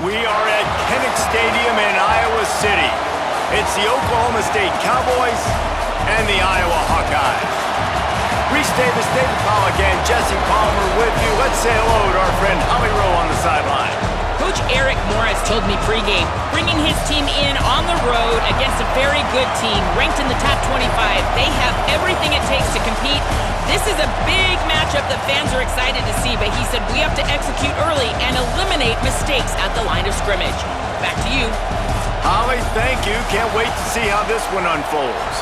We are at Kinnick Stadium in Iowa City. It's the Oklahoma State Cowboys and the Iowa Hawkeyes. Reese Davis, David Pollack, and Jesse Palmer with you. Let's say hello to our friend Holly Rowe on the sideline. Coach Eric Morris told me pregame, bringing his team in on the road against a very good team, ranked in the top 25. They have everything it takes to compete. This is a big matchup that fans are excited to see, but he said we have to execute early and eliminate mistakes at the line of scrimmage. Back to you. Holly, thank you. Can't wait to see how this one unfolds.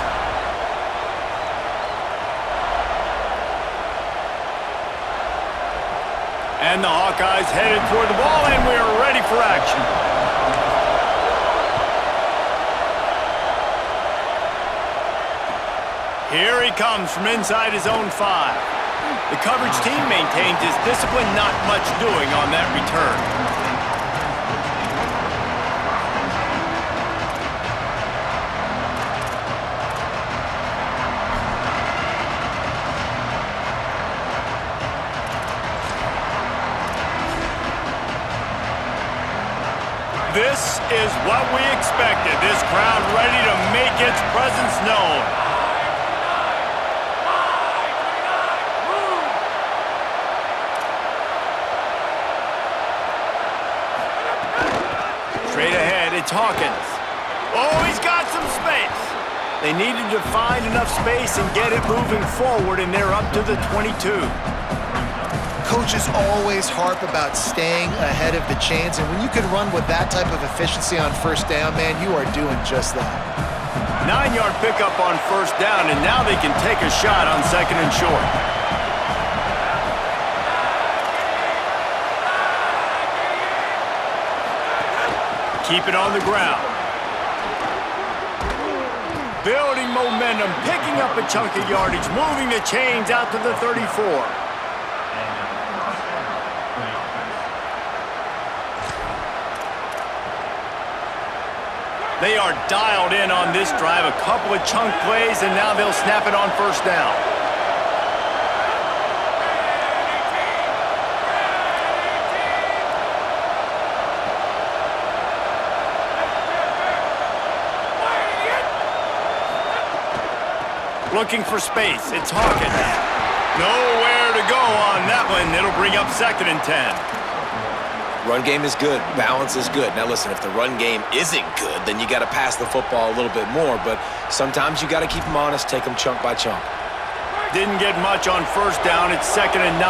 And the Hawkeyes headed toward the ball, and we are ready for action. Here he comes from inside his own 5. The coverage team maintains his discipline, not much doing on that return. This is what we expected. This crowd ready to make its presence known. Straight ahead, it's Hawkins. Oh, he's got some space. They needed to find enough space and get it moving forward, and they're up to the 22. Coaches always harp about staying ahead of the chains, and when you can run with that type of efficiency on first down, man, you are doing just that. 9-yard pickup on first down, and now they can take a shot on second and short. Keep it on the ground. Building momentum, picking up a chunk of yardage, moving the chains out to the 34. They are dialed in on this drive, a couple of chunk plays, and now they'll snap it on first down. Looking for space, it's Hawkins. Nowhere to go on that one. It'll bring up second and 10. Run game is good. Balance is good. Now listen, if the run game isn't good, then you got to pass the football a little bit more. But sometimes you got to keep them honest, take them chunk by chunk. Didn't get much on first down. It's second and 9.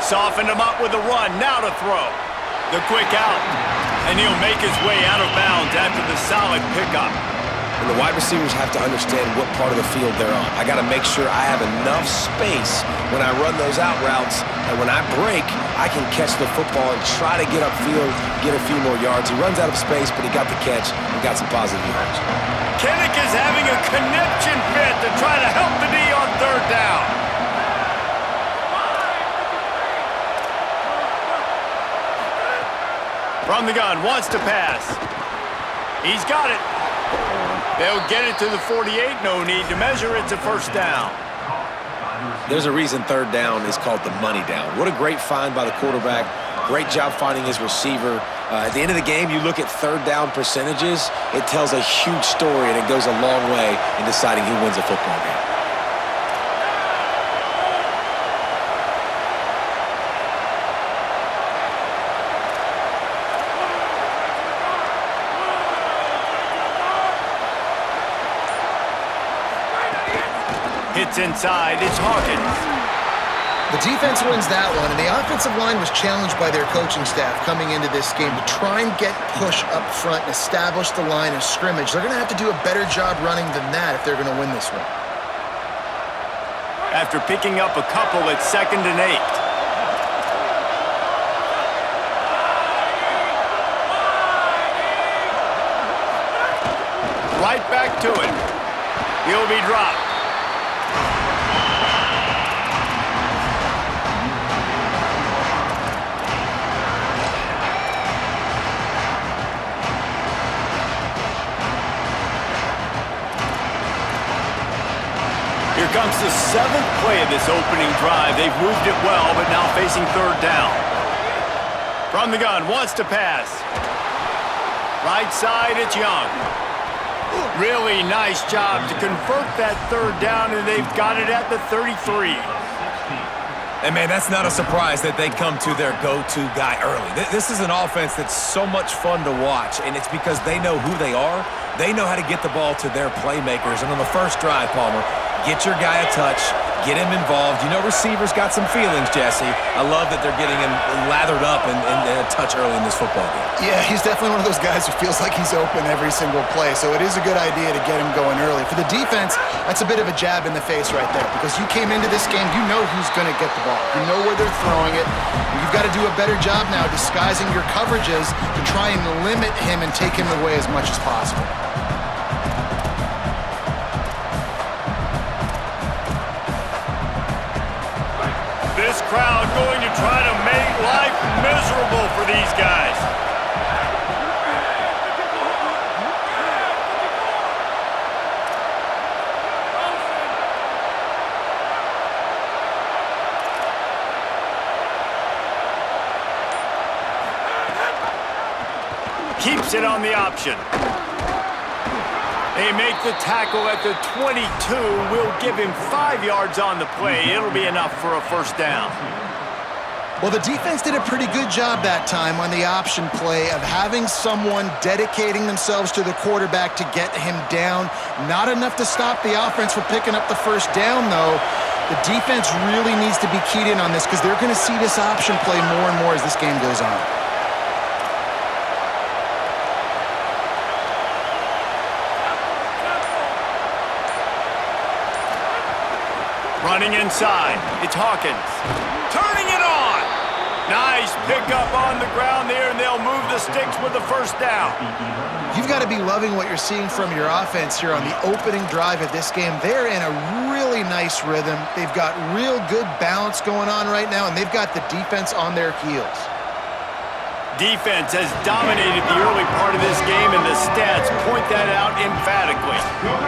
Softened him up with a run. Now to throw. The quick out. And he'll make his way out of bounds after the solid pickup. And the wide receivers have to understand what part of the field they're on. I got to make sure I have enough space when I run those out routes, and when I break, I can catch the football and try to get upfield, get a few more yards. He runs out of space, but he got the catch and got some positive yards. Kinnick is having a connection fit to try to help the D on third down. From the gun, wants to pass. He's got it. They'll get it to the 48. No need to measure. It's a first down. There's a reason third down is called the money down. What a great find by the quarterback. Great job finding his receiver. At the end of the game, you look at third down percentages. It tells a huge story, and it goes a long way in deciding who wins a football game. Hits inside, it's Hawkins. The defense wins that one, and the offensive line was challenged by their coaching staff coming into this game to try and get push up front and establish the line of scrimmage. They're going to have to do a better job running than that if they're going to win this one. After picking up a couple, it's second and 8. Right back to it. He'll be dropped. Here comes the 7th play of this opening drive. They've moved it well, but now facing third down. From the gun, wants to pass. Right side, it's Young. Really nice job to convert that third down, and they've got it at the 33. And, man, that's not a surprise that they come to their go-to guy early. This is an offense that's so much fun to watch, and it's because they know who they are. They know how to get the ball to their playmakers. And on the first drive, Palmer, get your guy a touch, get him involved. You know receivers got some feelings, Jesse. I love that they're getting him lathered up and a touch early in this football game. Yeah, he's definitely one of those guys who feels like he's open every single play, so it is a good idea to get him going early. For the defense, that's a bit of a jab in the face right there, because you came into this game, you know who's going to get the ball. You know where they're throwing it. And you've got to do a better job now disguising your coverages to try and limit him and take him away as much as possible. This crowd going to try to make life miserable for these guys. Keeps it on the option. They make the tackle at the 22. Will give him 5 yards on the play. It'll be enough for a first down. Well, the defense did a pretty good job that time on the option play of having someone dedicating themselves to the quarterback to get him down. Not enough to stop the offense from picking up the first down, though. The defense really needs to be keyed in on this because they're going to see this option play more and more as this game goes on. Running inside, it's Hawkins. Turning it on! Nice pickup on the ground there, and they'll move the sticks with the first down. You've got to be loving what you're seeing from your offense here on the opening drive of this game. They're in a really nice rhythm. They've got real good balance going on right now, and they've got the defense on their heels. Defense has dominated the early part of this game, and the stats point that out emphatically.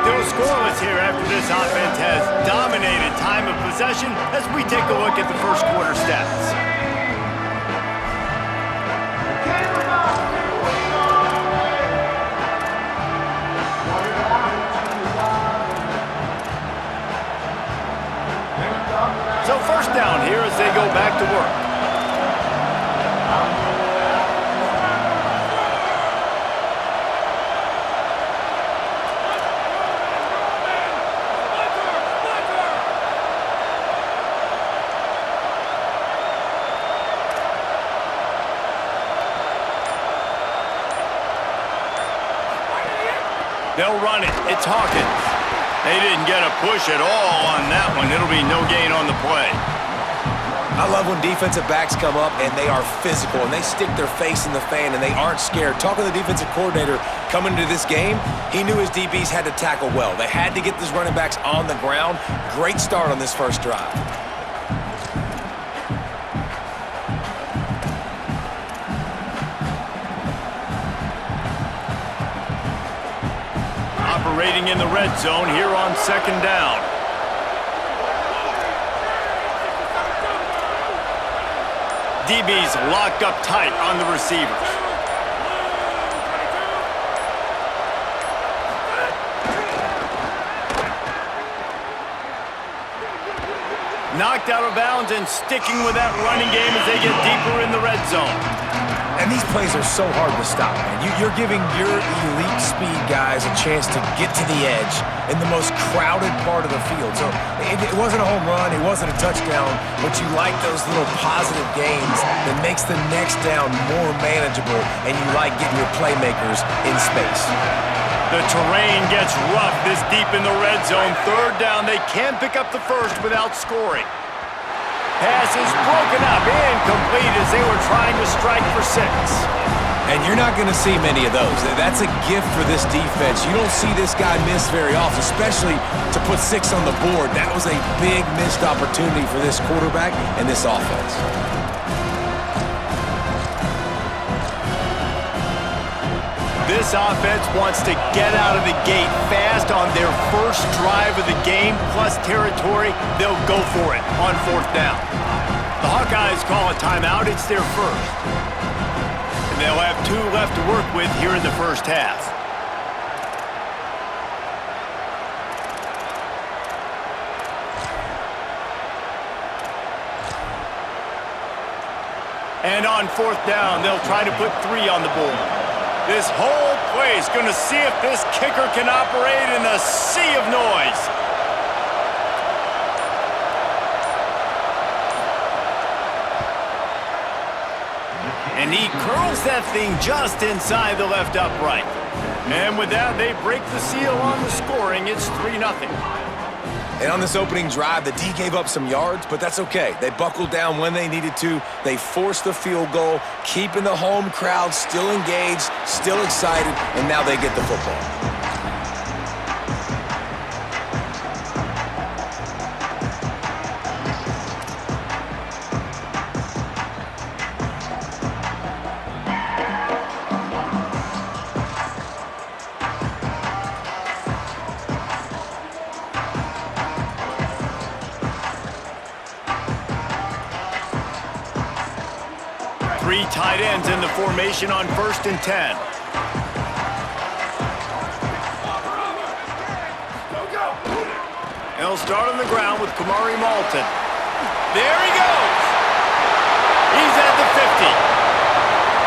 They're scoreless here after this offense has dominated time of possession as we take a look at the first quarter stats. So first down here as they go back to work. They'll run it. It's Hawkins. They didn't get a push at all on that one. It'll be no gain on the play. I love when defensive backs come up and they are physical and they stick their face in the fan and they aren't scared. Talking to the defensive coordinator coming into this game, he knew his DBs had to tackle well. They had to get these running backs on the ground. Great start on this first drive. Operating in the red zone here on second down. DB's locked up tight on the receivers. Knocked out of bounds and sticking with that running game as they get deeper in the red zone. And these plays are so hard to stop, man. You're giving your elite speed guys a chance to get to the edge in the most crowded part of the field. So it wasn't a home run, it wasn't a touchdown, but you like those little positive gains that makes the next down more manageable, and you like getting your playmakers in space. The terrain gets rough this deep in the red zone. Third down, they can pick up the first without scoring. Pass is broken up, incomplete as they were trying to strike for 6. And you're not going to see many of those. That's a gift for this defense. You don't see this guy miss very often, especially to put 6 on the board. That was a big missed opportunity for this quarterback and this offense. This offense wants to get out of the gate fast on their first drive of the game, plus territory. They'll go for it on 4th down. The Hawkeyes call a timeout. It's their first. They'll have 2 left to work with here in the first half. And on 4th down, they'll try to put 3 on the board. This whole play is going to see if this kicker can operate in a sea of noise. And he curls that thing just inside the left upright. And with that, they break the seal on the scoring. It's 3-0. And on this opening drive, the D gave up some yards, but that's okay. They buckled down when they needed to. They forced the field goal, keeping the home crowd still engaged, still excited, and now they get the football. Three tight ends in the formation on 1st and 10. They'll start on the ground with Kamari Malton. There he goes. He's at the 50.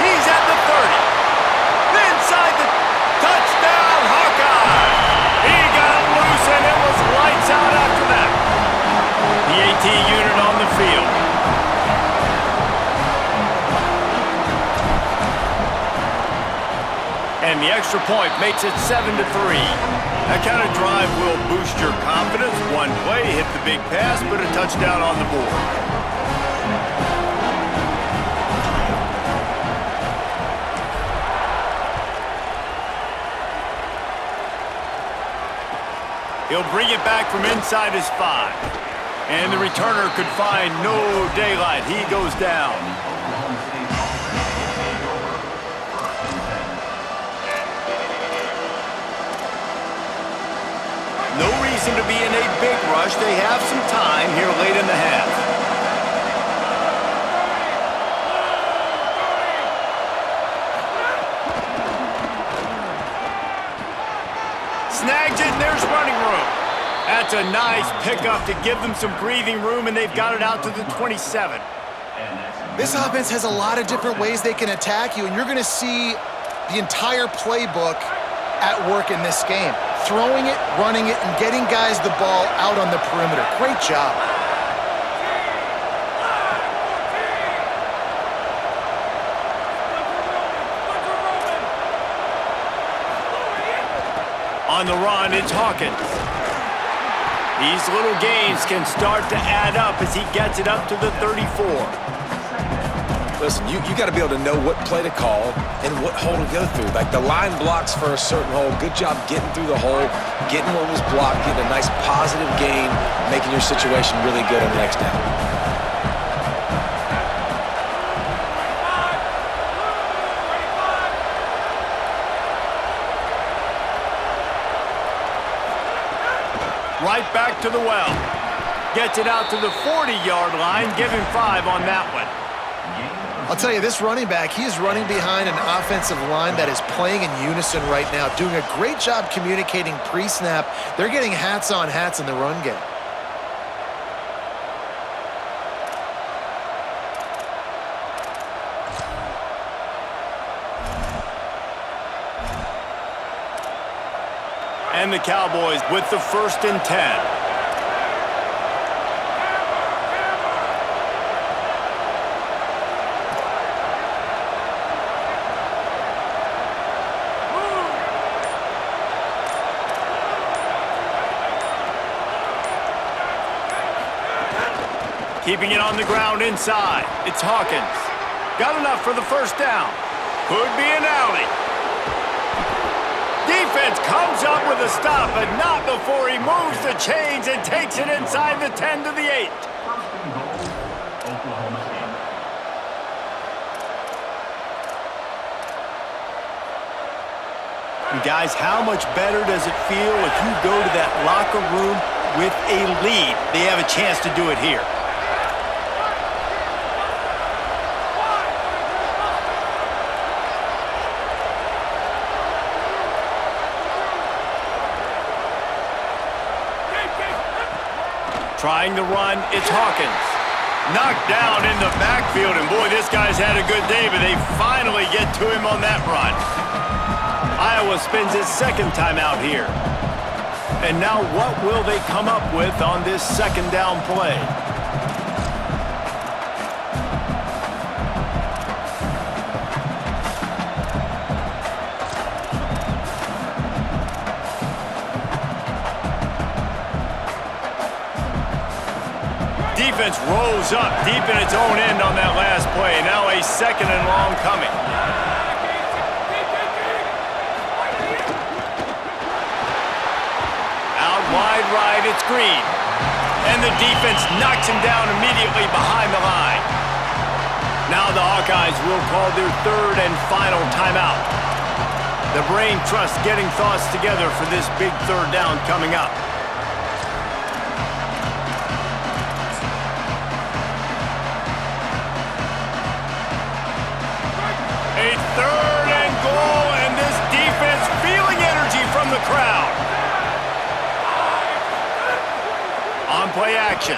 He's at the 30. Inside the touchdown, Hawkeye. He got loose and it was lights out after that. The AT unit on the field. And the extra point makes it 7-3. That kind of drive will boost your confidence. One play, hit the big pass, put a touchdown on the board. He'll bring it back from inside his 5. And the returner could find no daylight. He goes down. No reason to be in a big rush. They have some time here late in the half. Snags it, and there's running room. That's a nice pickup to give them some breathing room, and they've got it out to the 27. This offense has a lot of different ways they can attack you, and you're going to see the entire playbook at work in this game. Throwing it, running it, and getting guys the ball out on the perimeter. Great job. On the run, it's Hawkins. These little gains can start to add up as he gets it up to the 34. Listen, you got to be able to know what play to call and what hole to go through. Like the line blocks for a certain hole. Good job getting through the hole, getting what was blocked, getting a nice positive gain, making your situation really good on the next down. Right back to the well. Gets it out to the 40-yard line. Give him 5 on that one. I'll tell you, this running back, he is running behind an offensive line that is playing in unison right now, doing a great job communicating pre-snap. They're getting hats on hats in the run game. And the Cowboys with the 1st and 10. Keeping it on the ground inside. It's Hawkins. Got enough for the 1st down. Could be an alley. Defense comes up with a stop, but not before he moves the chains and takes it inside the 10 to the 8. And guys, how much better does it feel if you go to that locker room with a lead? They have a chance to do it here. Trying to run, it's Hawkins. Knocked down in the backfield, and boy, this guy's had a good day, but they finally get to him on that run. Iowa spends its second timeout here. And now what will they come up with on this second down play? Defense rolls up deep in its own end on that last play. Now a second and long coming. Out wide right, it's Green. And the defense knocks him down immediately behind the line. Now the Hawkeyes will call their third and final timeout. The brain trust getting thoughts together for this big third down coming up. A third and goal, and this defense feeling energy from the crowd. On play action.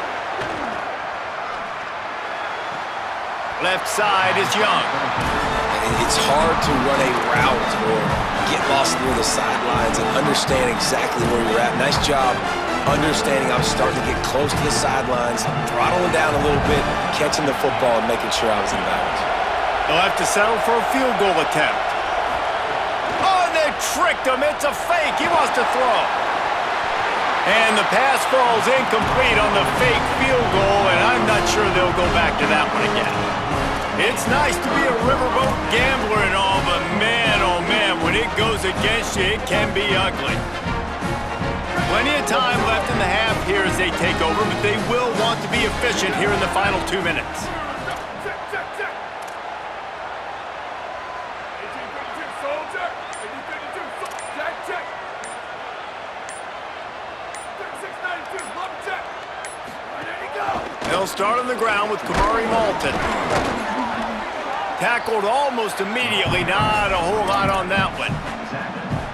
Left side is Young. It's hard to run a route or get lost near the sidelines and understand exactly where you're at. Nice job understanding I was starting to get close to the sidelines, throttling down a little bit, catching the football and making sure I was in bounds. They'll have to settle for a field goal attempt. Oh, they tricked him. It's a fake. He wants to throw. And the pass falls incomplete on the fake field goal, and I'm not sure they'll go back to that one again. It's nice to be a riverboat gambler and all, but man, oh man, when it goes against you, it can be ugly. Plenty of time left in the half here as they take over, but they will want to be efficient here in the final 2 minutes. They'll start on the ground with Kamari Malton. Tackled almost immediately. Not a whole lot on that one.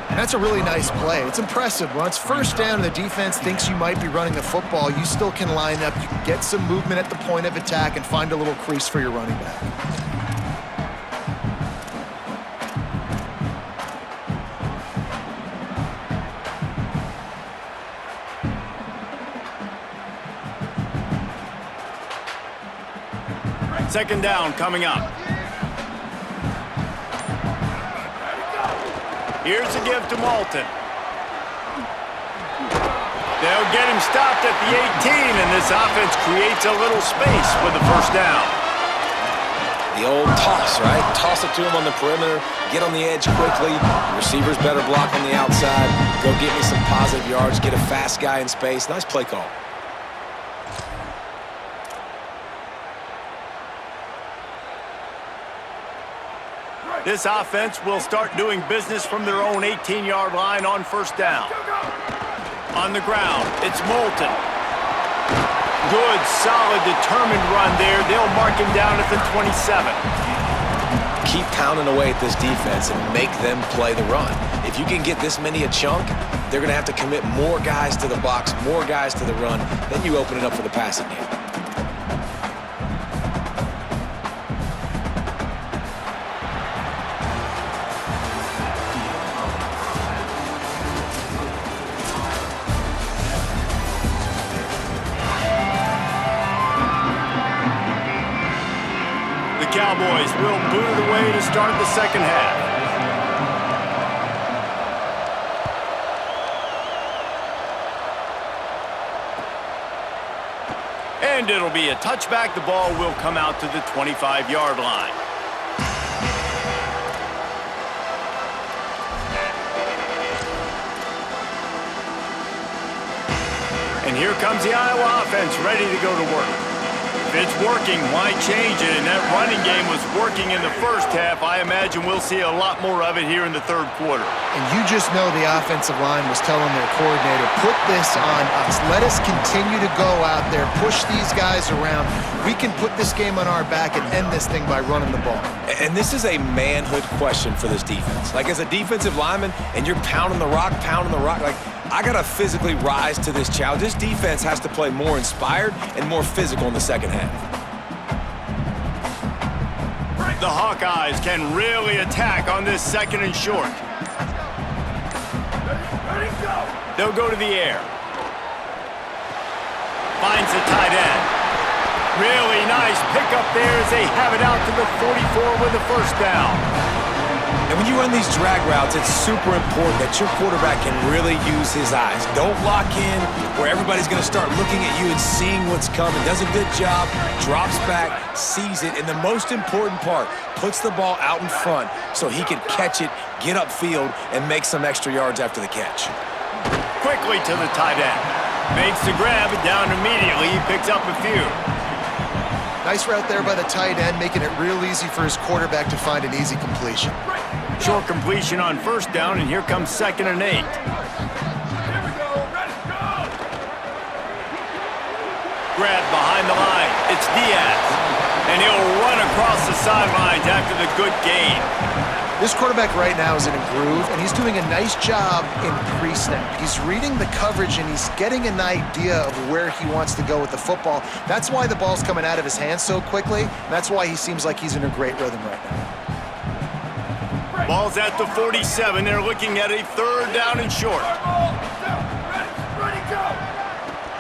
And that's a really nice play. It's impressive. When it's first down and the defense thinks you might be running the football, you still can line up. You can get some movement at the point of attack and find a little crease for your running back. Second down coming up. Here's a give to Malton. They'll get him stopped at the 18, and this offense creates a little space for the first down. The old toss, right? Toss it to him on the perimeter, get on the edge quickly. Receivers better block on the outside. Go get me some positive yards, get a fast guy in space. Nice play call. This offense will start doing business from their own 18-yard line on first down. On the ground, it's Malton. Good, solid, determined run there. They'll mark him down at the 27. Keep pounding away at this defense and make them play the run. If you can get this many a chunk, they're going to have to commit more guys to the box, more guys to the run. Then you open it up for the passing game. Cowboys will boot it away to start the second half. And it'll be a touchback. The ball will come out to the 25-yard line. And here comes the Iowa offense ready to go to work. If it's working, why change it? And that running game was working in the first half. I imagine we'll see a lot more of it here in the third quarter. And you just know the offensive line was telling their coordinator, put this on us. Let us continue to go out there, push these guys around. We can put this game on our back and end this thing by running the ball. And this is a manhood question for this defense. Like, as a defensive lineman, and you're pounding the rock, like, I got to physically rise to this challenge. This defense has to play more inspired and more physical in the second half. The Hawkeyes can really attack on this second and short. They'll go to the air. Finds the tight end. Really nice pickup there as they have it out to the 44 with the first down. And when you run these drag routes, it's super important that your quarterback can really use his eyes. Don't lock in where everybody's going to start looking at you and seeing what's coming. Does a good job, drops back, sees it, and the most important part, puts the ball out in front so he can catch it, get upfield, and make some extra yards after the catch. Quickly to the tight end. Makes the grab, and down immediately. He picks up a few. Nice route there by the tight end, making it real easy for his quarterback to find an easy completion. Short completion on first down, and here comes 2nd and 8. Grab behind the line. It's Diaz. And he'll run across the sidelines after the good gain. This quarterback right now is in a groove, and he's doing a nice job in pre-snap. He's reading the coverage, and he's getting an idea of where he wants to go with the football. That's why the ball's coming out of his hands so quickly. That's why he seems like he's in a great rhythm right now. Ball's at the 47. They're looking at a 3rd down and short.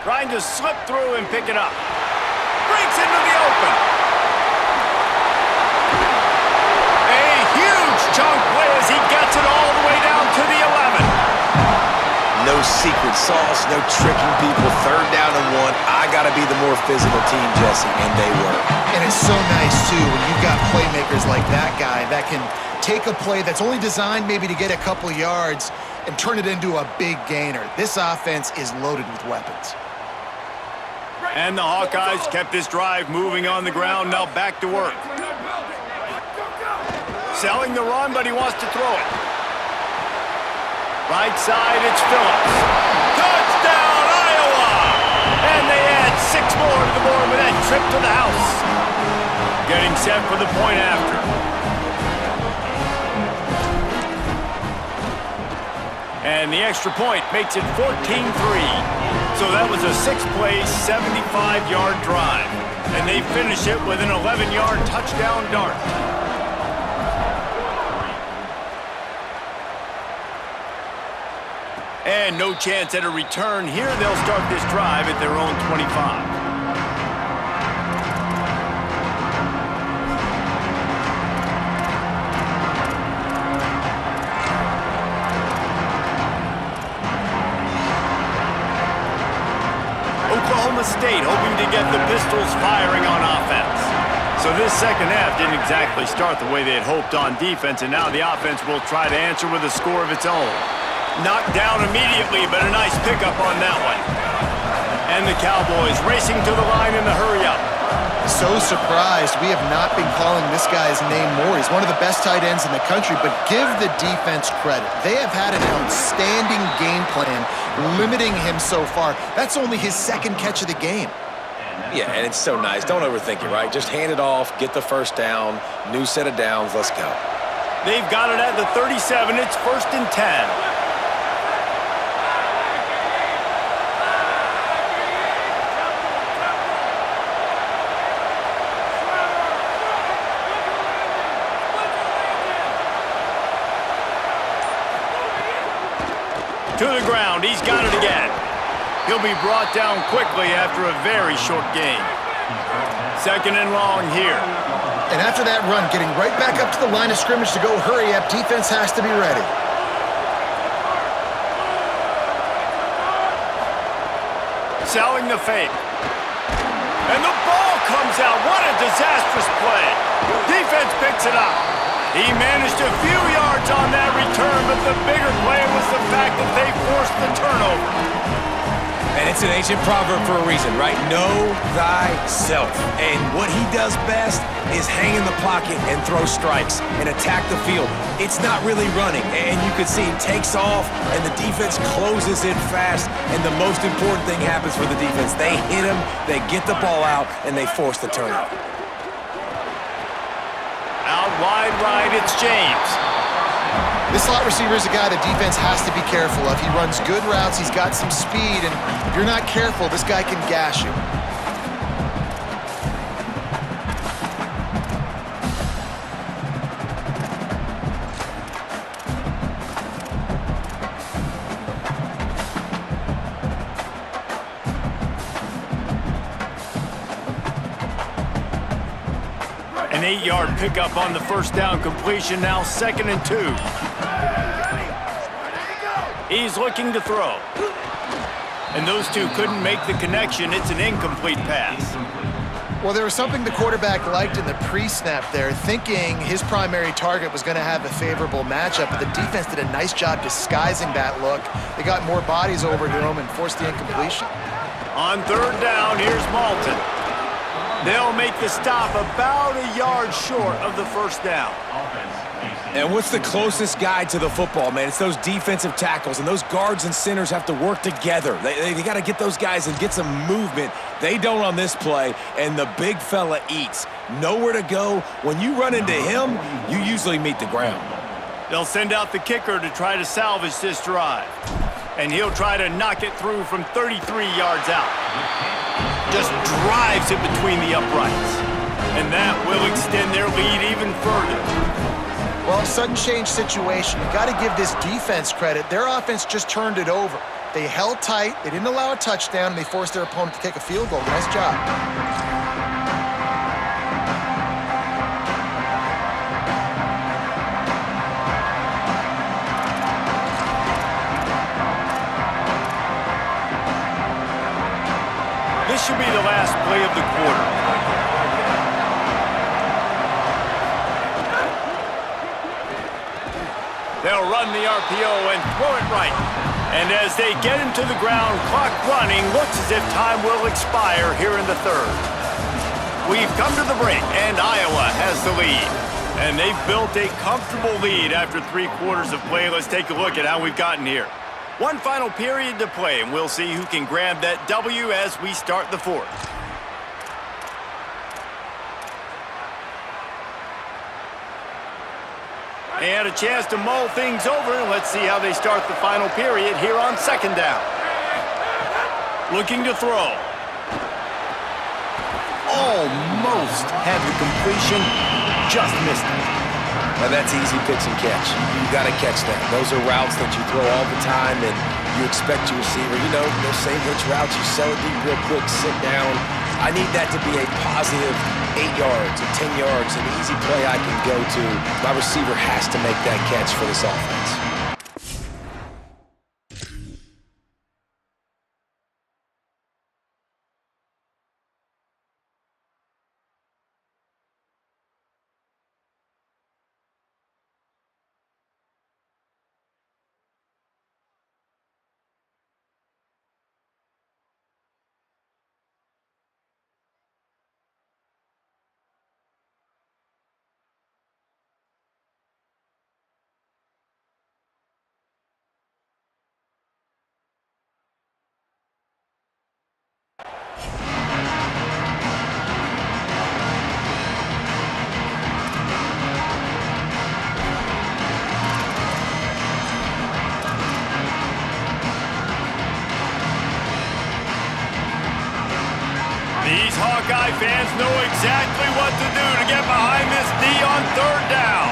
Trying to slip through and pick it up. Breaks into the open. A huge chunk play as he gets it all the way down to the 11. No secret sauce, no tricking people. 3rd down and 1. I got to be the more physical team, Jesse, and they were. And it's so nice, too, when you've got playmakers like that guy that can take a play that's only designed maybe to get a couple yards and turn it into a big gainer. This offense is loaded with weapons. And the Hawkeyes kept this drive moving on the ground, now back to work. Selling the run, but he wants to throw it. Right side, it's Phillips. Touchdown, Iowa! And they add 6 more to the board with that trip to the house. Getting set for the point after. And the extra point makes it 14-3. So that was a 6-play, 75-yard drive. And they finish it with an 11-yard touchdown dart. And no chance at a return here. They'll start this drive at their own 25. Oklahoma State hoping to get the Pistols firing on offense. So this second half didn't exactly start the way they had hoped on defense, and now the offense will try to answer with a score of its own. Knocked down immediately, but a nice pickup on that one. And the Cowboys racing to the line in the hurry-up. So surprised we have not been calling this guy's name more. He's one of the best tight ends in the country, but give the defense credit. They have had an outstanding game plan limiting him so far. That's only his 2nd catch of the game. Yeah, and it's so nice. Don't overthink it, right? Just hand it off, get the first down, new set of downs, let's go. They've got it at the 37. It's 1st and 10. To the ground, he's got it again. He'll be brought down quickly after a very short gain. 2nd and long here. And after that run, getting right back up to the line of scrimmage to go hurry up, defense has to be ready. Selling the fake. And the ball comes out. What a disastrous play. Defense picks it up. He managed a few yards on that return, but the bigger play was the fact that they forced the turnover. And it's an ancient proverb for a reason, right? Know thyself. And what he does best is hang in the pocket and throw strikes and attack the field. It's not really running. And you can see he takes off, and the defense closes in fast. And the most important thing happens for the defense. They hit him, they get the ball out, and they force the turnover. Out wide right, it's James. This slot receiver is a guy the defense has to be careful of. He runs good routes, he's got some speed, and if you're not careful, this guy can gash you. An 8-yard pickup on the first down completion, now 2nd and 2. He's looking to throw. And those two couldn't make the connection. It's an incomplete pass. Well, there was something the quarterback liked in the pre-snap there, thinking his primary target was going to have a favorable matchup, but the defense did a nice job disguising that look. They got more bodies over to him and forced the incompletion. On 3rd down, here's Malton. They'll make the stop about a yard short of the first down. And what's the closest guy to the football, man? It's those defensive tackles, and those guards and centers have to work together. They got to get those guys and get some movement. They don't on this play, and the big fella eats. Nowhere to go. When you run into him, you usually meet the ground. They'll send out the kicker to try to salvage this drive. And he'll try to knock it through from 33 yards out. Just drives it between the uprights. And that will extend their lead even further. Well, sudden change situation. You got to give this defense credit. Their offense just turned it over. They held tight, they didn't allow a touchdown, and they forced their opponent to take a field goal. Nice job. This should be the last play of the quarter. They'll run the RPO and throw it right. And as they get him to the ground, clock running, looks as if time will expire here in the 3rd. We've come to the break, and Iowa has the lead. And they've built a comfortable lead after 3 quarters of play. Let's take a look at how we've gotten here. One final period to play, and we'll see who can grab that W as we start the 4th. They had a chance to mull things over, and let's see how they start the final period here on 2nd down. Looking to throw. Almost had the completion, just missed it. Now that's easy pitch and catch. You got to catch that. Those are routes that you throw all the time, and you expect your receiver, those same hitch routes, you sell it deep real quick, sit down. I need that to be a positive 8 yards or 10 yards, an easy play I can go to. My receiver has to make that catch for this offense. These Hawkeye fans know exactly what to do to get behind this D on 3rd down.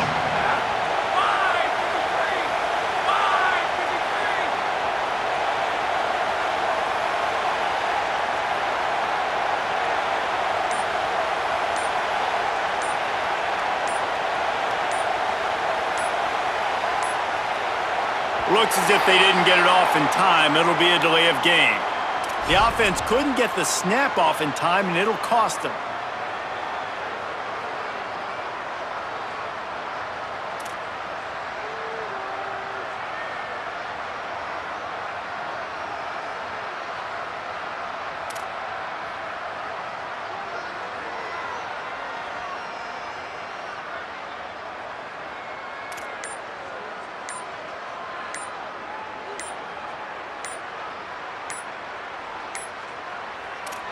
Looks as if they didn't get it off in time. It'll be a delay of game. The offense couldn't get the snap off in time, and it'll cost them.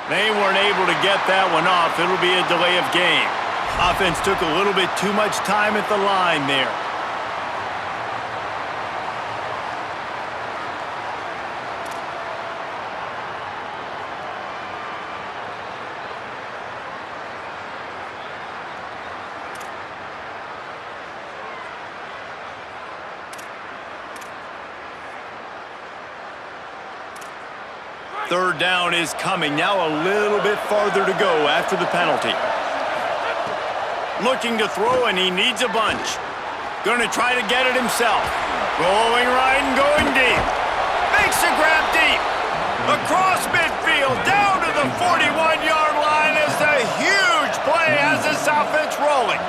They weren't able to get that one off. It'll be a delay of game. Offense took a little bit too much time at the line there. Third down is coming. Now a little bit farther to go after the penalty. Looking to throw, and he needs a bunch. Going to try to get it himself. Going right and going deep. Makes a grab deep. Across midfield, down to the 41-yard line. Is a huge play as this offense rolling.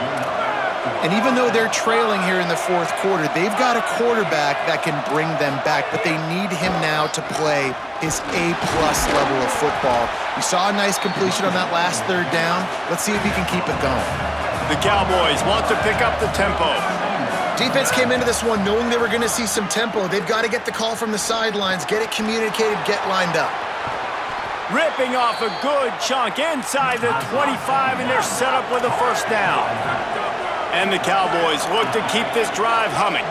And even though they're trailing here in the fourth quarter, they've got a quarterback that can bring them back, but they need him now to play his A-plus level of football. We saw a nice completion on that last third down. Let's see if he can keep it going. The Cowboys want to pick up the tempo. Defense came into this one knowing they were going to see some tempo. They've got to get the call from the sidelines, get it communicated, get lined up. Ripping off a good chunk inside the 25, and they're set up with a first down. And the Cowboys look to keep this drive humming.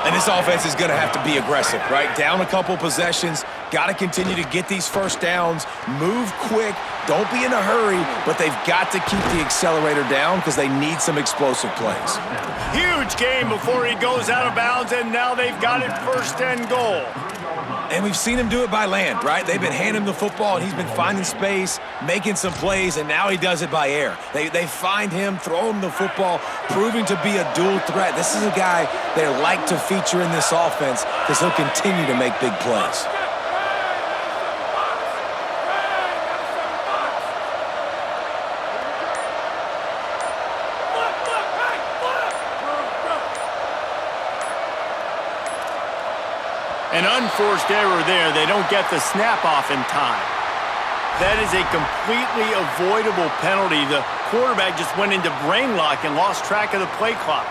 And this offense is going to have to be aggressive, right? Down a couple possessions, got to continue to get these first downs, move quick, don't be in a hurry, but they've got to keep the accelerator down because they need some explosive plays. Huge game before he goes out of bounds, and now they've got it first and goal. And we've seen him do it by land, right? They've been handing him the football, and he's been finding space, making some plays, and now he does it by air. They find him, throw him the football, proving to be a dual threat. This is a guy they like to feature in this offense because he'll continue to make big plays. An unforced error there. They don't get the snap off in time. That is a completely avoidable penalty. The quarterback just went into brain lock and lost track of the play clock.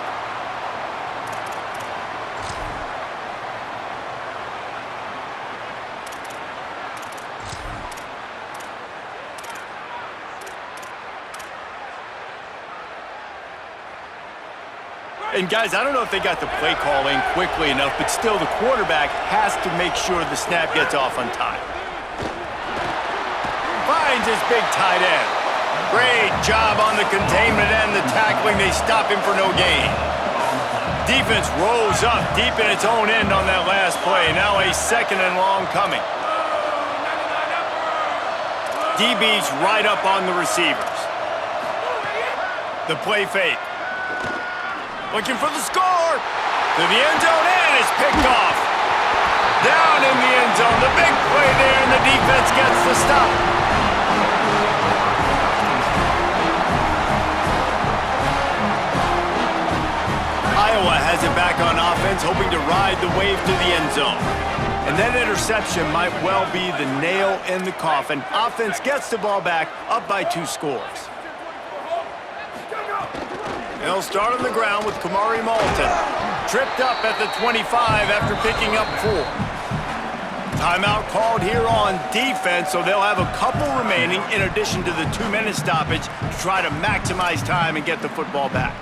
And guys, I don't know if they got the play call in quickly enough, but still the quarterback has to make sure the snap gets off on time. Finds his big tight end. Great job on the containment and the tackling. They stop him for no gain. Defense rolls up deep in its own end on that last play. Now a second and long coming. DB's right up on the receivers. The play fake. Looking for the score. To the end zone, and it's picked off. Down in the end zone. The big play there, and the defense gets the stop. Iowa has it back on offense, hoping to ride the wave to the end zone. And that interception might well be the nail in the coffin. Offense gets the ball back, up by 2 scores. They'll start on the ground with Kamari Malton. Tripped up at the 25 after picking up 4. Timeout called here on defense, so they'll have a couple remaining in addition to the 2-minute stoppage to try to maximize time and get the football back.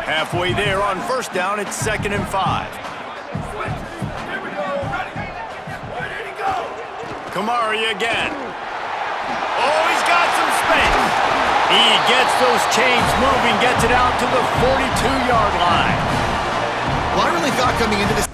Halfway there on first down, it's 2nd and 5. Kamari again. Oh, he's got some space. He gets those chains moving, gets it out to the 42-yard line. Well, I really thought coming into this